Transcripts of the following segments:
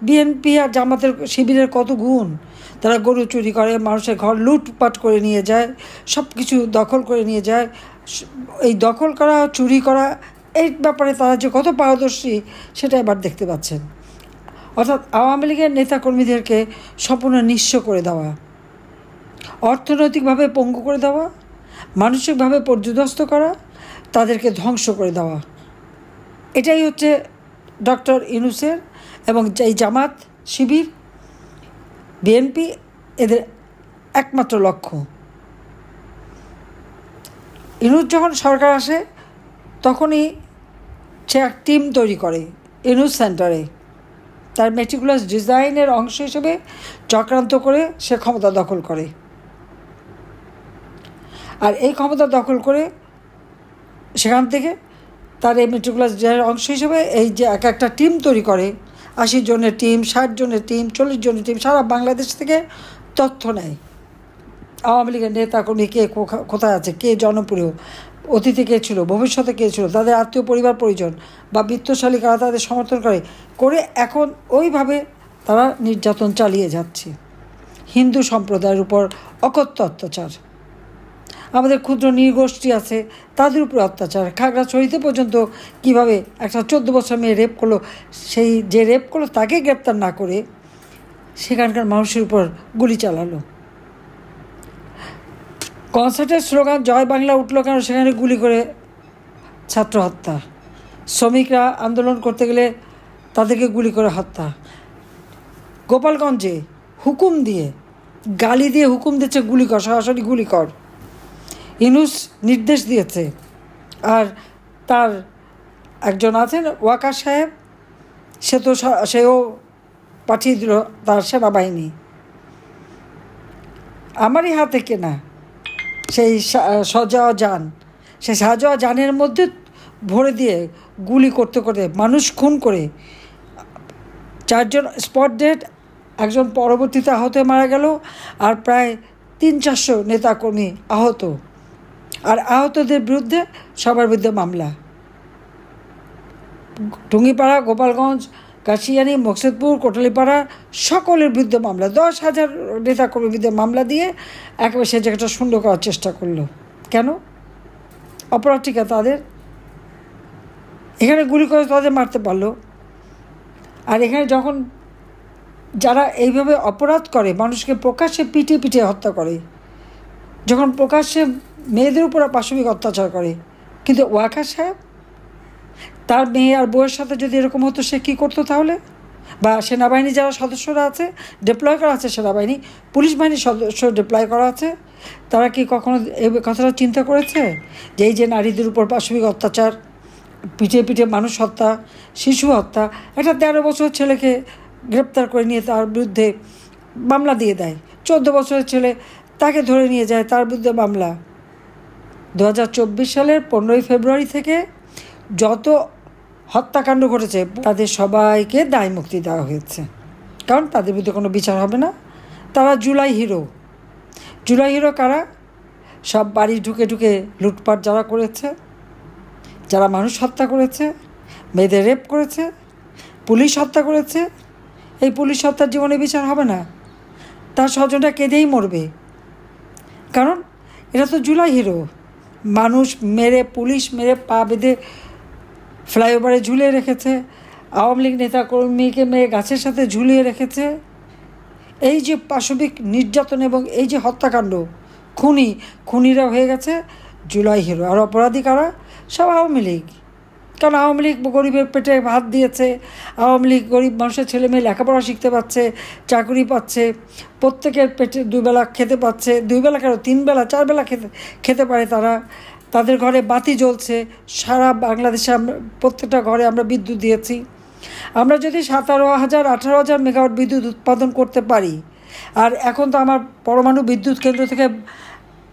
BNP আর জামাতের শিবিরের কত গুণ, তারা গরু চুরি করে, মানুষের ঘর লুটপাট করে নিয়ে যায়, সব কিছু দখল করে নিয়ে যায়। এই দখল করা, চুরি করা, এই ব্যাপারে তারা যে কত পারদর্শী সেটা এবার দেখতে পাচ্ছেন। অর্থাৎ আওয়ামী লীগের নেতাকর্মীদেরকে সম্পূর্ণ নিঃস্ব করে দেওয়া, অর্থনৈতিকভাবে পঙ্গু করে দেওয়া, মানসিকভাবে পর্যুদস্ত করা, তাদেরকে ধ্বংস করে দেওয়া, এটাই হচ্ছে ডক্টর ইউনূসের এবং এই জামাত, শিবির, বিএনপি এদের একমাত্র লক্ষ্য। ইউনূস যখন সরকার আসে তখনই সে এক টিম তৈরি করে ইউনূস সেন্টারে, তার মেটিকুলাস ডিজাইনের অংশ হিসেবে চক্রান্ত করে সে ক্ষমতা দখল করে। আর এই ক্ষমতা দখল করে সেখান থেকে তার এই মেটিকুলাস ডিজাইনের অংশ হিসেবে এই যে এক একটা টিম তৈরি করে, 80 জনের টিম, 60 জনের টিম, 40 জনের টিম, সারা বাংলাদেশ থেকে তথ্য নেয় আওয়ামী লীগের নেতাকর্মী কে কোথায় আছে, কে জনপ্রিয়, অতীতে কে ছিল, ভবিষ্যতে কে ছিল, তাদের আত্মীয় পরিবার পরিজন বা বিত্তশালী কারা তাদের সমর্থন করে এখন ওইভাবে তারা নির্যাতন চালিয়ে যাচ্ছে। হিন্দু সম্প্রদায়ের উপর অকথ্য অত্যাচার, আমাদের ক্ষুদ্র নৃগোষ্ঠী আছে তাদের উপরে অত্যাচার। খাগড়াছড়িতে পর্যন্ত কিভাবে একটা 14 বছর মেয়ে রেপ করলো, সেই যে রেপ করলো তাকে গ্রেপ্তার না করে সেখানকার মানুষের উপর গুলি চালালো। কনসার্টের স্লোগান জয় বাংলা উঠলো কেন, সেখানে গুলি করে ছাত্র হত্যা। শ্রমিকরা আন্দোলন করতে গেলে তাদেরকে গুলি করে হত্যা। গোপালগঞ্জে হুকুম দিয়ে, গালি দিয়ে হুকুম দিচ্ছে গুলি কর, সরাসরি গুলি কর। ইউনূস নির্দেশ দিয়েছে। আর তার একজন আছেন ওয়াকার সাহেব, সেও পাঠিয়ে দিল তার সেনাবাহিনী। আমারই হাতে কেনা সেই শাহজাহান, সেই শাহজাহানের মধ্যে ভরে দিয়ে গুলি করতে করতে মানুষ খুন করে 4 জন স্পট ডেড, একজন পরবর্তীতে আহত মারা গেল, আর প্রায় 300-400 নেতাকর্মী আহত। আর আহতদের বিরুদ্ধে সবার বিরুদ্ধে মামলা। টুঙ্গিপাড়া, গোপালগঞ্জ, কাশিয়ানী, মকসুদপুর, কোটালীপাড়া সকলের বিরুদ্ধে মামলা। 10,000 নেতাকর্মীর বিরুদ্ধে মামলা দিয়ে একেবারে সে জায়গাটা সুন্দর করার চেষ্টা করলো। কেন? অপরাধটিকা তাদের, এখানে গুলি করে তাদের মারতে পারলো। আর এখানে যখন যারা এইভাবে অপরাধ করে, মানুষকে প্রকাশ্যে পিটিয়ে পিটিয়ে হত্যা করে, যখন প্রকাশ্যে মেয়েদের উপর পাশবিক অত্যাচার করে, কিন্তু ওয়াকার সাহেব তার মেয়ে আর বউয়ের সাথে যদি এরকম হতো সে কী করতো তাহলে? বা সেনাবাহিনী যারা সদস্যরা আছে, ডিপ্লয় করা আছে সেনাবাহিনী, পুলিশ বাহিনীর সদস্য ডিপ্লয় করা আছে, তারা কি কখনো এই কথাটা চিন্তা করেছে যে এই যে নারীদের উপর পাশবিক অত্যাচার, পিটিয়ে পিটিয়ে মানুষ হত্যা, শিশু হত্যা, একটা 13 বছরের ছেলেকে গ্রেপ্তার করে নিয়ে তার বিরুদ্ধে মামলা দিয়ে দেয়, 14 বছরের ছেলে তাকে ধরে নিয়ে যায়, তার বিরুদ্ধে মামলা। 2024 সালের 15ই ফেব্রুয়ারি থেকে যত হত্যাকাণ্ড ঘটেছে তাদের সবাইকে দায় মুক্তি দেওয়া হয়েছে, কারণ তাদের বিরুদ্ধে কোনো বিচার হবে না। তারা জুলাই হিরো। জুলাই হিরো কারা? সব বাড়ি ঢুকে ঢুকে লুটপাট যারা করেছে, যারা মানুষ হত্যা করেছে, মেয়েদের রেপ করেছে, পুলিশ হত্যা করেছে। এই পুলিশ হত্যার জীবনে বিচার হবে না, তার স্বজনটা কেঁদেই মরবে, কারণ এরা তো জুলাই হিরো। মানুষ মেরে, পুলিশ মেরে পা বেঁধে ফ্লাইওভারে ঝুলিয়ে রেখেছে, আওয়ামী লীগ নেতাকর্মীকে মেরে গাছের সাথে ঝুলিয়ে রেখেছে। এই যে পাশবিক নির্যাতন এবং এই যে হত্যাকাণ্ড, খুনিরা হয়ে গেছে জুলাই হিরো। আর অপরাধী কারা? সব আওয়ামী লীগ। কারণ আওয়ামী লীগ গরিবের পেটে ভাত দিয়েছে, আওয়ামী লীগ গরিব মানুষের ছেলে মেয়ে লেখাপড়া শিখতে পাচ্ছে, চাকরি পাচ্ছে, প্রত্যেকের পেটে 2 বেলা খেতে পাচ্ছে, 2 বেলা কেন 3 বেলা 4 বেলা খেতে পারে তারা। তাদের ঘরে বাতি জ্বলছে। সারা বাংলাদেশে প্রত্যেকটা ঘরে আমরা বিদ্যুৎ দিয়েছি। আমরা যদি 17,000-18,000 মেগাওয়াট বিদ্যুৎ উৎপাদন করতে পারি, আর এখন তো আমার পরমাণু বিদ্যুৎ কেন্দ্র থেকে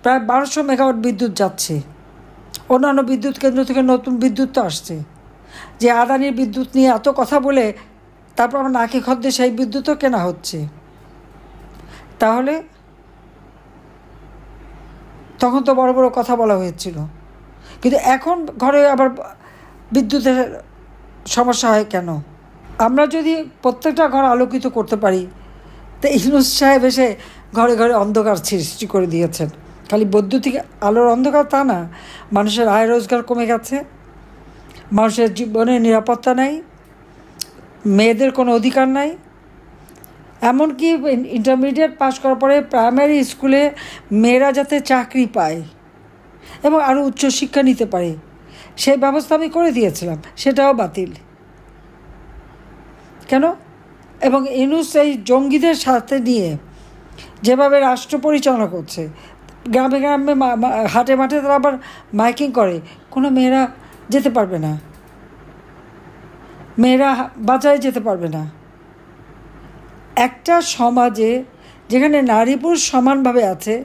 প্রায় 1200 মেগাওয়াট বিদ্যুৎ যাচ্ছে, অন্যান্য বিদ্যুৎ কেন্দ্র থেকে নতুন বিদ্যুৎ তো আসছে। যে আদানির বিদ্যুৎ নিয়ে এত কথা বলে তারপর আমার নাকি খদ্দে সেই বিদ্যুৎও কেনা হচ্ছে, তাহলে তখন তো বড় বড় কথা বলা হয়েছিল, কিন্তু এখন ঘরে আবার বিদ্যুতের সমস্যা হয় কেন? আমরা যদি প্রত্যেকটা ঘর আলোকিত করতে পারি, তো ইউনূস সাহেব এসে ঘরে ঘরে অন্ধকার সৃষ্টি করে দিয়েছেন। খালি বৈদ্যুতিক আলোর অন্ধকার তা না, মানুষের আয় রোজগার কমে গেছে, মানুষের জীবনের নিরাপত্তা নাই, মেয়েদের কোনো অধিকার নাই। এমনকি ইন্টারমিডিয়েট পাশ করার পরে প্রাইমারি স্কুলে মেয়েরা যাতে চাকরি পায় এবং আরও উচ্চশিক্ষা নিতে পারে, সেই ব্যবস্থা আমি করে দিয়েছিলাম, সেটাও বাতিল। কেন? এবং ইউনূস এই জঙ্গিদের সাথে নিয়ে যেভাবে রাষ্ট্র পরিচালনা করছে, গ্রামে গ্রামে হাটে মাঠে তারা আবার মাইকিং করে, কোনো মেয়েরা যেতে পারবে না, মেয়েরা বাজারে যেতে পারবে না। একটা সমাজে যেখানে নারী পুরুষ সমানভাবে আছে,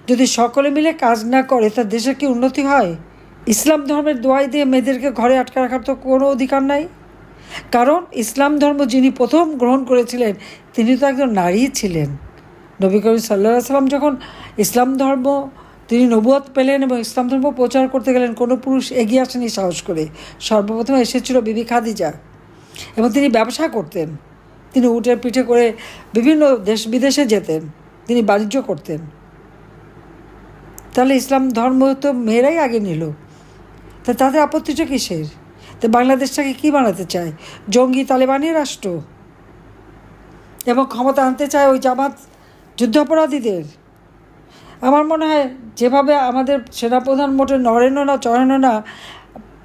যদি সকলে মিলে কাজ না করে, তার দেশের কি উন্নতি হয়? ইসলাম ধর্মের দোয়াই দিয়ে মেয়েদেরকে ঘরে আটকে রাখার তো কোনো অধিকার নাই। কারণ ইসলাম ধর্ম যিনি প্রথম গ্রহণ করেছিলেন, তিনি তো একজন নারী ছিলেন। নবী করিম সাল্লাল্লাহু আলাইহি ওয়াসাল্লাম যখন ইসলাম ধর্ম তিনি নবুয়ত পেলেন এবং ইসলাম ধর্ম প্রচার করতে গেলেন, কোনো পুরুষ এগিয়ে আসেনি সাহস করে। সর্বপ্রথম এসেছিল বিবি খাদিজা, এবং তিনি ব্যবসা করতেন, তিনি উটের পিঠে করে বিভিন্ন দেশ বিদেশে যেতেন, তিনি বাণিজ্য করতেন। তাহলে ইসলাম ধর্ম তো মেয়েরাই আগে নিল, তা তাদের আপত্তিটা কিসের? তো বাংলাদেশটাকে কী বানাতে চায়? জঙ্গি তালেবানি রাষ্ট্র, এবং ক্ষমতা আনতে চায় ওই জামাত যুদ্ধাপরাধীদের। আমার মনে হয় যেভাবে আমাদের সেনাপ্রধান মোটে নড়েনও না চড়েনও না,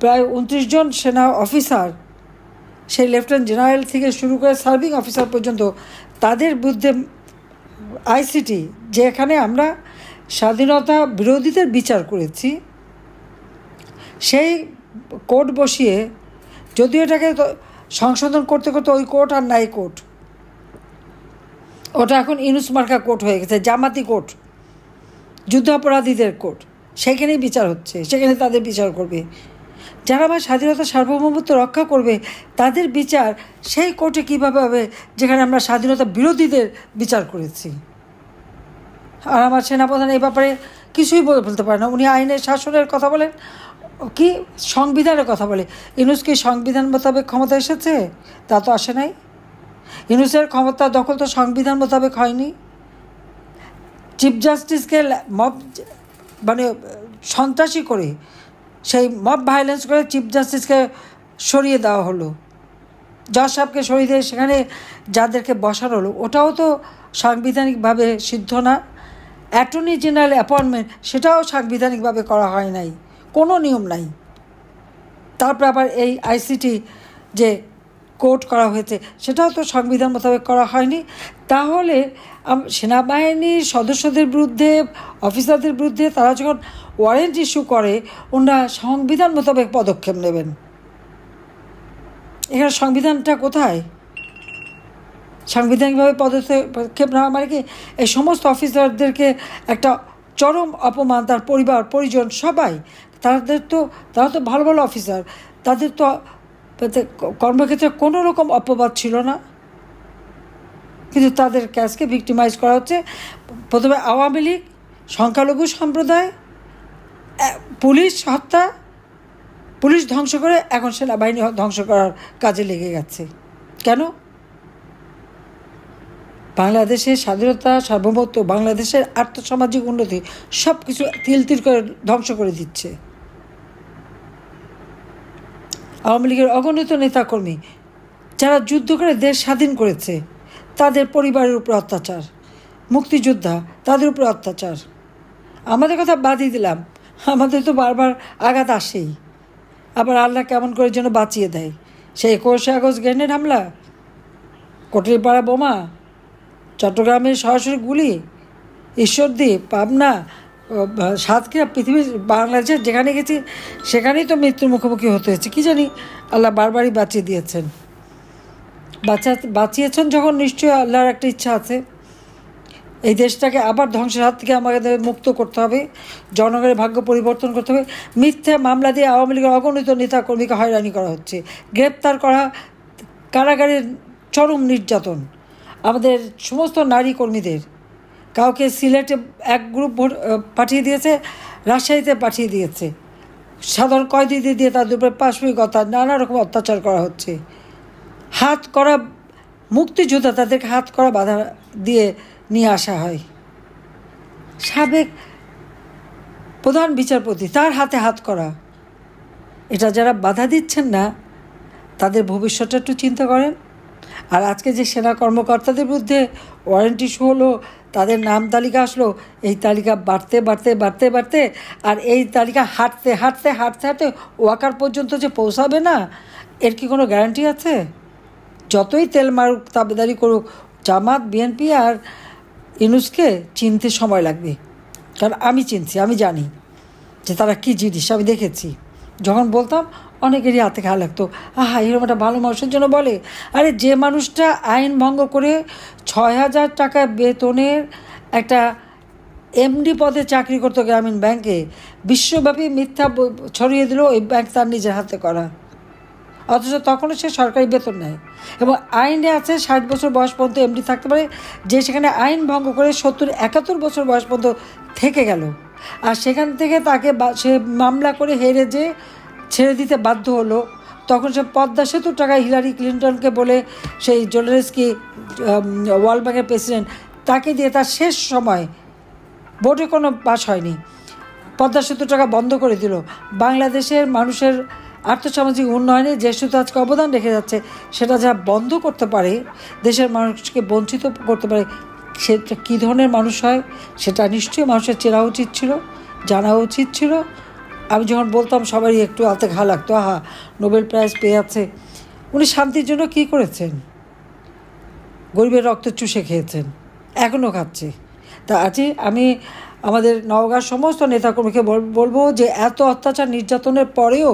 প্রায় 29 জন সেনা অফিসার, সেই লেফটেন্যান্ট জেনারেল থেকে শুরু করে সার্ভিং অফিসার পর্যন্ত, তাদের বিরুদ্ধে আইসিটি, যেখানে আমরা স্বাধীনতা বিরোধীদের বিচার করেছি, সেই কোর্ট বসিয়ে, যদিও এটাকে সংশোধন করতে করতে ওই কোর্ট আর নাই কোর্ট, ওটা এখন ইউনূস মার্কা কোর্ট হয়ে গেছে, জামাতি কোর্ট, যুদ্ধাপরাধীদের কোর্ট, সেখানেই বিচার হচ্ছে, সেখানে তাদের বিচার করবে। যারা আমার স্বাধীনতা সার্বভৌমত্ব রক্ষা করবে, তাদের বিচার সেই কোর্টে কীভাবে হবে যেখানে আমরা স্বাধীনতা বিরোধীদের বিচার করেছি? আর আমার সেনাপ্রধান এই ব্যাপারে কিছুই বলতে পারে না। উনি আইনের শাসনের কথা বলেন, কি সংবিধানের কথা বলে। ইউনূস কি সংবিধান মোতাবেক ক্ষমতা এসেছে? তা তো আসে নাই। ইউনূসের ক্ষমতা দখল তো সংবিধান মোতাবেক হয়নি। চিফ জাস্টিসকে মব মানে সন্ত্রাসী করে, সেই মব ভায়োলেন্স করে চিফ জাস্টিসকে সরিয়ে দেওয়া হলো, জজ সাহেবকে সরিয়ে দিয়ে সেখানে যাদেরকে বসানো হলো, ওটাও তো সাংবিধানিকভাবে সিদ্ধ না। অ্যাটর্নি জেনারেল অ্যাপয়েন্টমেন্ট, সেটাও সাংবিধানিকভাবে করা হয় নাই, কোনো নিয়ম নাই। তারপর আবার এই আইসিটি যে কোর্ট করা হয়েছে, সেটাও তো সংবিধান মোতাবেক করা হয়নি। তাহলে সেনাবাহিনীর সদস্যদের বিরুদ্ধে, অফিসারদের বিরুদ্ধে তারা যখন ওয়ারেন্ট ইস্যু করে, ওনারা সংবিধান মোতাবেক পদক্ষেপ নেবেন। এখানে সংবিধানটা কোথায়? সাংবিধানিকভাবে পদক্ষেপ নেওয়া মানে কি, এই সমস্ত অফিসারদেরকে একটা চরম অপমান, তার পরিবার পরিজন সবাই, তারা তো ভালো ভালো অফিসার, তাদের তো কর্মক্ষেত্রে কোনো রকম অপবাদ ছিল না, কিন্তু তাদের ক্যাশকে ভিক্টিমাইজ করা হচ্ছে। প্রথমে আওয়ামী লীগ, সংখ্যালঘু সম্প্রদায়, পুলিশ হত্যা, পুলিশ ধ্বংস করে, এখন সেনাবাহিনী ধ্বংস করার কাজে লেগে গেছে। কেন? বাংলাদেশের স্বাধীনতা, সার্বভৌমত্ব, বাংলাদেশের আর্থসামাজিক উন্নতি সব কিছু তিল তিল করে ধ্বংস করে দিচ্ছে। আওয়ামী লীগের অগণিত নেতাকর্মী যারা যুদ্ধ করে দেশ স্বাধীন করেছে, তাদের পরিবারের উপর অত্যাচার, মুক্তিযোদ্ধা তাদের উপর অত্যাচার। আমাদের কথা বাদই দিলাম, আমাদের তো বারবার আঘাত আসেই। আবার আল্লাহ কেমন করে যেন বাঁচিয়ে দেয়। সেই 21শে আগস্ট গ্রেনেড হামলা, কোটলিপাড়া বোমা, চট্টগ্রামের সরাসরি গুলি, ঈশ্বরদীপ, পাবনা, সাতক্ষীরা, পৃথিবীর বাংলাদেশের যেখানে গেছি সেখানেই তো মৃত্যুর মুখোমুখি হতে হয়েছে। কী জানি আল্লাহ বারবারই বাঁচিয়ে দিয়েছেন। বাঁচিয়েছেন যখন, নিশ্চয়ই আল্লাহর একটা ইচ্ছা আছে। এই দেশটাকে আবার ধ্বংসের হাত থেকে আমাদের মুক্ত করতে হবে, জনগণের ভাগ্য পরিবর্তন করতে হবে। মিথ্যা মামলা দিয়ে আওয়ামী লীগের অগণিত নেতাকর্মীকে হয়রানি করা হচ্ছে, গ্রেপ্তার করা, কারাগারের চরম নির্যাতন। আমাদের সমস্ত নারী কর্মীদের, কাউকে সিলেটে এক গ্রুপ পাঠিয়ে দিয়েছে, রাজশাহীতে পাঠিয়ে দিয়েছে, সাধারণ কয়েদি দিয়ে তাদের উপরে পাশবিকতা, নানা রকম অত্যাচার করা হচ্ছে। হাত করা মুক্তিযোদ্ধা, তাদেরকে হাত করা বাধা দিয়ে নিয়ে আসা হয়। সাবেক প্রধান বিচারপতি, তার হাতে হাত করা। এটা যারা বাধা দিচ্ছেন না, তাদের ভবিষ্যৎটা একটু চিন্তা করেন। আর আজকে যে সেনা কর্মকর্তাদের বিরুদ্ধে ওয়ারেন্ট ইস্যু হলো, তাদের নাম তালিকা আসলো, এই তালিকা বাড়তে বাড়তে বাড়তে বাড়তে, আর এই তালিকা হাঁটতে হাঁটতে হাঁটতে হাঁটতে ওয়াকার পর্যন্ত যে পৌঁছাবে না, এর কি কোনো গ্যারান্টি আছে? যতই তেল মারুক, তাবেদারি করুক, জামাত, বিএনপি আর ইউনূসকে চিনতে সময় লাগবে। কারণ আমি চিনছি, আমি জানি যে তারা কী জিনিস, আমি দেখেছি। যখন বলতাম অনেকেরই হাতে খাওয়া লাগতো, আহা এরকম একটা ভালো মানুষের জন্য বলে। আরে যে মানুষটা আইন ভঙ্গ করে ৬,০০০ টাকা বেতনের একটা এমডি পদে চাকরি করতো গ্রামীণ ব্যাংকে, বিশ্বব্যাপী মিথ্যা ছড়িয়ে দিল ওই ব্যাংক তার নিজের হাতে করা, অথচ তখনও সে সরকারি বেতন নেয়। এবং আইনে আছে ৬০ বছর বয়স পর্যন্ত এমডি থাকতে পারে, যে সেখানে আইন ভঙ্গ করে ৭০-৭১ বছর বয়স পর্যন্ত থেকে গেল। আর সেখান থেকে তাকে সে মামলা করে হেরে যে ছেড়ে দিতে বাধ্য হলো, তখন সে পদ্মা সেতুর টাকা হিলারি ক্লিন্টনকে বলে, সেই জোলেনস্কি ওয়ার্ল্ড ব্যাংকের প্রেসিডেন্ট, তাকে দিয়ে তার শেষ সময়, ভোটে কোনো পাস হয়নি, পদ্মা সেতুর টাকা বন্ধ করে দিল। বাংলাদেশের মানুষের আর্থসামাজিক উন্নয়নে যে সেতু আজকে অবদান রেখে যাচ্ছে, সেটা যারা বন্ধ করতে পারে, দেশের মানুষকে বঞ্চিত করতে পারে, সেটা কী ধরনের মানুষ হয় সেটা নিশ্চয়ই মানুষের চেনা উচিত ছিল, জানা উচিত ছিল। আমি যখন বলতাম সবারই একটু হাতে ঘা লাগতো, আহা নোবেল প্রাইজ পেয়ে আছে। উনি শান্তির জন্য কী করেছেন? গরিবের রক্ত চুষে খেয়েছেন, এখনও খাচ্ছে। তা আজকে আমি আমাদের নওগাঁর সমস্ত নেতাকর্মীকে বলবো যে এত অত্যাচার নির্যাতনের পরেও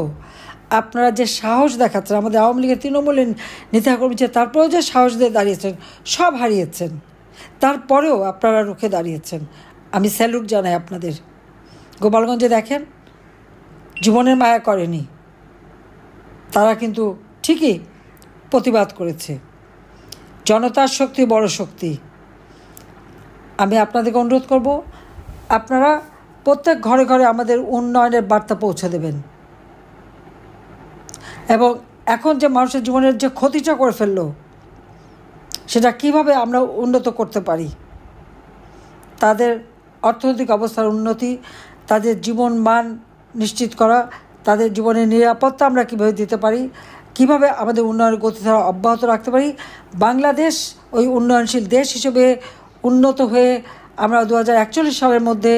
আপনারা যে সাহস দেখাচ্ছেন, আমাদের আওয়ামী লীগের তৃণমূলের নেতাকর্মী যে তারপরেও যে সাহস দিয়ে দাঁড়িয়েছেন, সব হারিয়েছেন, তারপরেও আপনারা রুখে দাঁড়িয়েছেন, আমি স্যালুট জানাই আপনাদের। গোপালগঞ্জে দেখেন, জীবনের মায়া করেনি, তারা কিন্তু ঠিকই প্রতিবাদ করেছে। জনতার শক্তি বড় শক্তি। আমি আপনাদেরকে অনুরোধ করব, আপনারা প্রত্যেক ঘরে ঘরে আমাদের উন্নয়নের বার্তা পৌঁছে দেবেন। এবং এখন যে মানুষের জীবনের যে ক্ষতিটা করে ফেললো, সেটা কিভাবে আমরা উন্নত করতে পারি, তাদের অর্থনৈতিক অবস্থার উন্নতি, তাদের জীবন মান নিশ্চিত করা, তাদের জীবনের নিরাপত্তা আমরা কীভাবে দিতে পারি, কিভাবে আমাদের উন্নয়নের গতিধারা অব্যাহত রাখতে পারি, বাংলাদেশ ওই উন্নয়নশীল দেশ হিসেবে উন্নত হয়ে আমরা 2041 সালের মধ্যে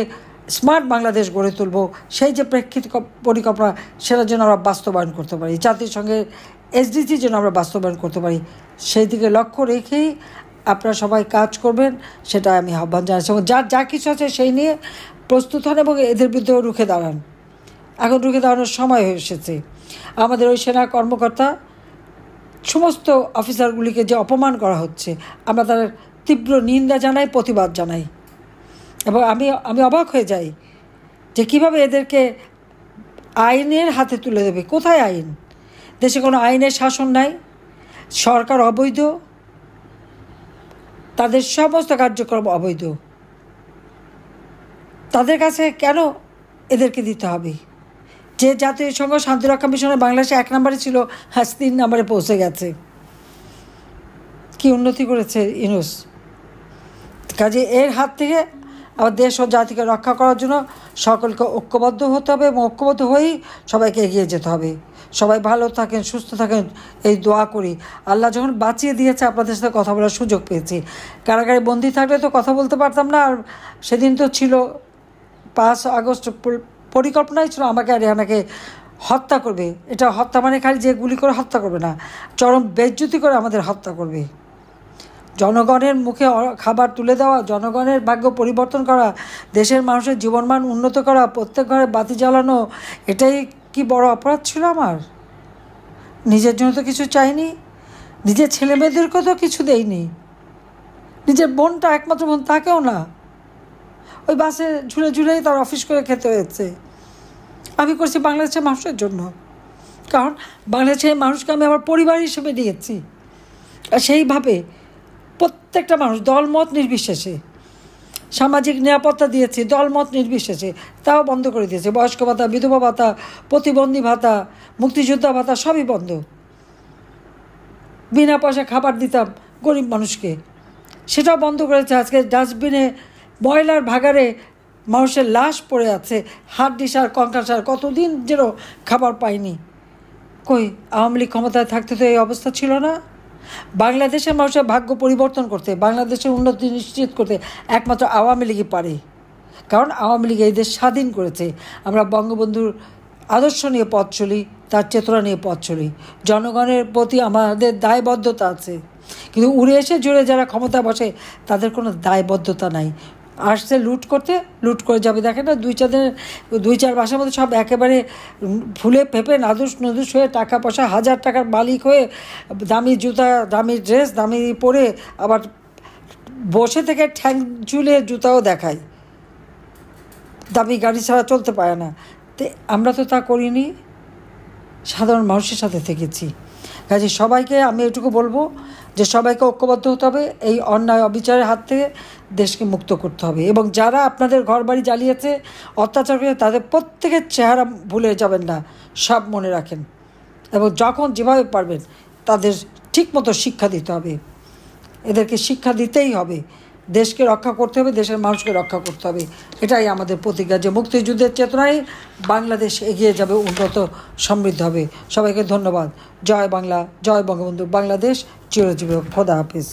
স্মার্ট বাংলাদেশ গড়ে তুলব, সেই যে প্রেক্ষিত পরিকল্পনা, সেটার জন্য আমরা বাস্তবায়ন করতে পারি, জাতিসংঘের এসডিজি যেন আমরা বাস্তবায়ন করতে পারি, সেই দিকে লক্ষ্য রেখেই আপনারা সবাই কাজ করবেন, সেটা আমি আহ্বান জানাচ্ছি। এবং যার যা কিছু আছে সেই নিয়ে প্রস্তুত হন এবং এদের বিরুদ্ধেও রুখে দাঁড়ান। এখন রুখে দাঁড়ানোর সময় হয়ে এসেছে। আমাদের ওই সেনা কর্মকর্তা সমস্ত অফিসারগুলিকে যে অপমান করা হচ্ছে, আমরা তাদের তীব্র নিন্দা জানাই, প্রতিবাদ জানাই। এবং আমি অবাক হয়ে যাই যে কীভাবে এদেরকে আইনের হাতে তুলে দেবে। কোথায় আইন? দেশে কোনো আইনের শাসন নাই, সরকার অবৈধ, তাদের সমস্ত কার্যক্রম অবৈধ। তাদের কাছে কেন এদেরকে দিতে হবে? যে জাতিসংঘ শান্তিরক্ষা মিশনে বাংলাদেশে 1 নম্বরে ছিল, আজ 3 নম্বরে পৌঁছে গেছে। কি উন্নতি করেছে ইউনূস! কাজে এর হাত থেকে আমার দেশ ও জাতিকে রক্ষা করার জন্য সকলকে ঐক্যবদ্ধ হতে হবে এবং ঐক্যবদ্ধ হয়েই সবাইকে এগিয়ে যেতে হবে। সবাই ভালো থাকেন, সুস্থ থাকেন, এই দোয়া করি। আল্লাহ যখন বাঁচিয়ে দিয়েছে, আপনাদের সাথে কথা বলার সুযোগ পেয়েছি। কারাগারে বন্দি থাকলে তো কথা বলতে পারতাম না। আর সেদিন তো ছিল 5 আগস্ট, পরিকল্পনাই ছিল আমাকে আর রেহানাকে হত্যা করবে। এটা হত্যা মানে খালি যে গুলি করে হত্যা করবে না, চরম বেজ্জতি করে আমাদের হত্যা করবে। জনগণের মুখে খাবার তুলে দেওয়া, জনগণের ভাগ্য পরিবর্তন করা, দেশের মানুষের জীবনমান উন্নত করা, প্রত্যেক ঘরে বাতি জ্বালানো, এটাই কি বড় অপরাধ ছিল আমার? নিজের জন্য তো কিছু চাইনি, নিজের ছেলেমেয়েদেরকেও তো কিছু দেইনি, নিজের বোনটা, একমাত্র বোন, তাকেও না। ওই বাসে ঝুলে ঝুলেই তার অফিস করে খেতে হয়েছে। আমি করছি বাংলাদেশের মানুষের জন্য, কারণ বাংলাদেশের মানুষকে আমি আমার পরিবার হিসেবে নিয়েছি। আর সেইভাবে প্রত্যেকটা মানুষ, দলমত নির্বিশেষে সামাজিক নিরাপত্তা দিয়েছি, দলমত নির্বিশেষে। তাও বন্ধ করে দিয়েছে। বয়স্ক ভাতা, বিধবা ভাতা, প্রতিবন্ধী ভাতা, মুক্তিযোদ্ধা ভাতা সবই বন্ধ। বিনা পয়সা খাবার দিতাম গরিব মানুষকে, সেটাও বন্ধ করেছে। আজকে ডাস্টবিনে ময়লার ভাগাড়ে মানুষের লাশ পড়ে আছে, হাড্ডি সার কঙ্কাল সার, কতদিন যেন খাবার পায়নি। কই আওয়ামী লীগ ক্ষমতায় থাকতে তো এই অবস্থা ছিল না। বাংলাদেশের মানুষের ভাগ্য পরিবর্তন করতে, বাংলাদেশের উন্নতি নিশ্চিত করতে একমাত্র আওয়ামী লীগই পারে, কারণ আওয়ামী লীগ এই দেশ স্বাধীন করেছে। আমরা বঙ্গবন্ধুর আদর্শ নিয়ে পথ চলি, তার চেতনা নিয়ে পথ চলি, জনগণের প্রতি আমাদের দায়বদ্ধতা আছে। কিন্তু উড়ে এসে জুড়ে যারা ক্ষমতা বসে তাদের কোনো দায়বদ্ধতা নাই। আসছে লুট করতে, লুট করে যাবে। দেখেন না, দুই চার মাসের মধ্যে সব একেবারে ফুলে ফেপে নাদুস নদুস হয়ে টাকা পয়সা, 1000 টাকার মালিক হয়ে, দামি জুতা, দামি ড্রেস, দামি পরে, আবার বসে থেকে ঠ্যাং ঝুলে জুতাও দেখায়, দামি গাড়ি ছাড়া চলতে পারে না। তো আমরা তো তা করিনি, সাধারণ মানুষের সাথে থেকেছি। কাজে সবাইকে আমি এটুকু বলবো যে সবাইকে ঐক্যবদ্ধ হতে হবে, এই অন্যায় অবিচারের হাত থেকে দেশকে মুক্ত করতে হবে। এবং যারা আপনাদের ঘরবাড়ি জ্বালিয়েছে, অত্যাচার করে, তাদের প্রত্যেকের চেহারা ভুলে যাবেন না, সব মনে রাখেন। এবং যখন যেভাবে পারবেন তাদের ঠিকমতো শিক্ষা দিতে হবে, এদেরকে শিক্ষা দিতেই হবে। দেশকে রক্ষা করতে হবে, দেশের মানুষকে রক্ষা করতে হবে, এটাই আমাদের প্রতিজ্ঞা যে মুক্তিযুদ্ধের চেতনায় বাংলাদেশ এগিয়ে যাবে, উন্নত সমৃদ্ধ হবে। সবাইকে ধন্যবাদ। জয় বাংলা, জয় বঙ্গবন্ধু। বাংলাদেশ চিরজীবী হোক। খোদা হাফিজ।